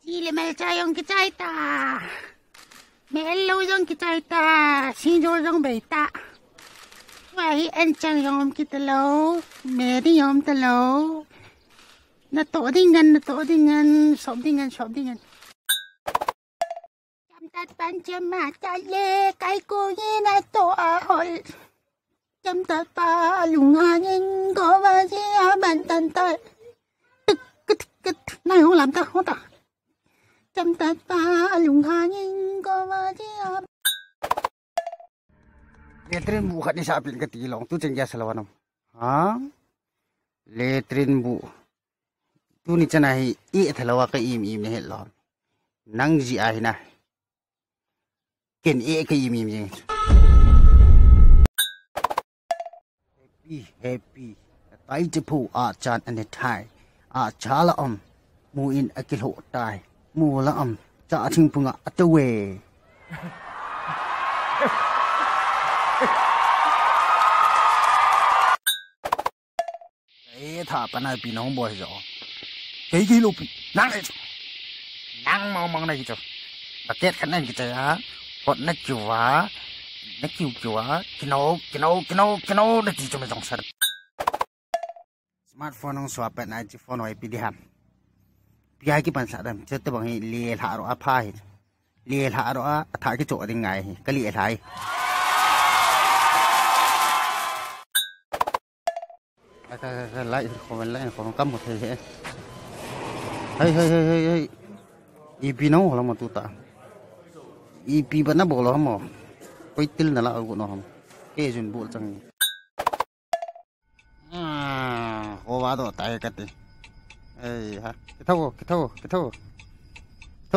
Chile melcha yung kichaita. Melo yung kichaita. Sinjo yung beita. Wai enchang yung kitalo. Meri yung talo. Natodingan. Sobdingan. Jamtat pancamata le kay kuyin ato ahol. Jamtat pa lunganin gowa siya bantantal. Này không làm ta không ta chăm ta pa lunganin gowa siya. Letrin bu kat ni sapin ketilong tu cengja salawanam. Ha? Letrin bu. Tu ni canahi I thalawa ka im ni hello. Nang ji ahina. Ken ka im ni. Happy. Tai te pu a chan ane thai. A chala mu in akil ho tai. Mu la cha thing punga atawe. Thả pan này pin không bồi rõ cái lục nang này nang mong này kìa đặc biệt cái này kìa á còn nó chùa kino để chỉ cho mình dòng sạch smartphone ông swap bên này phone này pin đi ham pi cái bản sắc đam chết tới bằng hi lìa thả rồi phai lìa thả rồi thả cái chỗ đi ngày cái lìa thải lại không cắm một thế hey ipi nấu là một tụ ta ipi vẫn nó bộ lo mà quay tin là ở của nó không cái chuyện bộ chẳng hồ vào đó tay cái gì hey ha cái thâu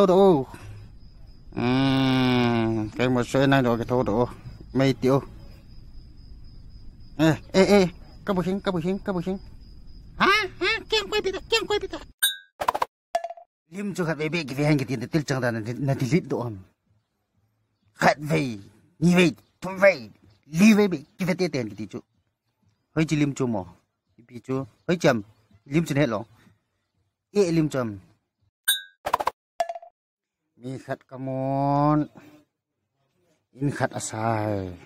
đồ cái một số này rồi cái thâu đồ mấy tiêu ê các bậc hình ha kiang quay bita lim cho khát về cái về hành cái tiền tiêu chẳng là đi lít độ hầm khát về như vậy thùng về li về bị cái về tiền cái chú hơi chỉ lim cho mỏ bị chú hơi chậm lim cho hết rồi lim chậm mi khát kamon in khát asai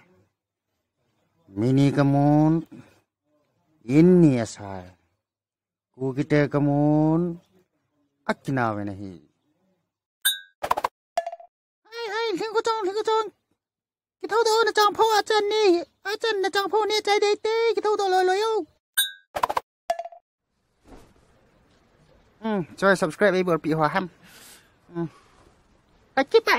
mini kamon ini asal, ku kita kamun akina wenahi. Hai, lingku chong, kita tahu na chong po ajan na chong po ni cai dete, kita tahu loy yo. Cho subscribe đi bữa bị hòa ham. Like ba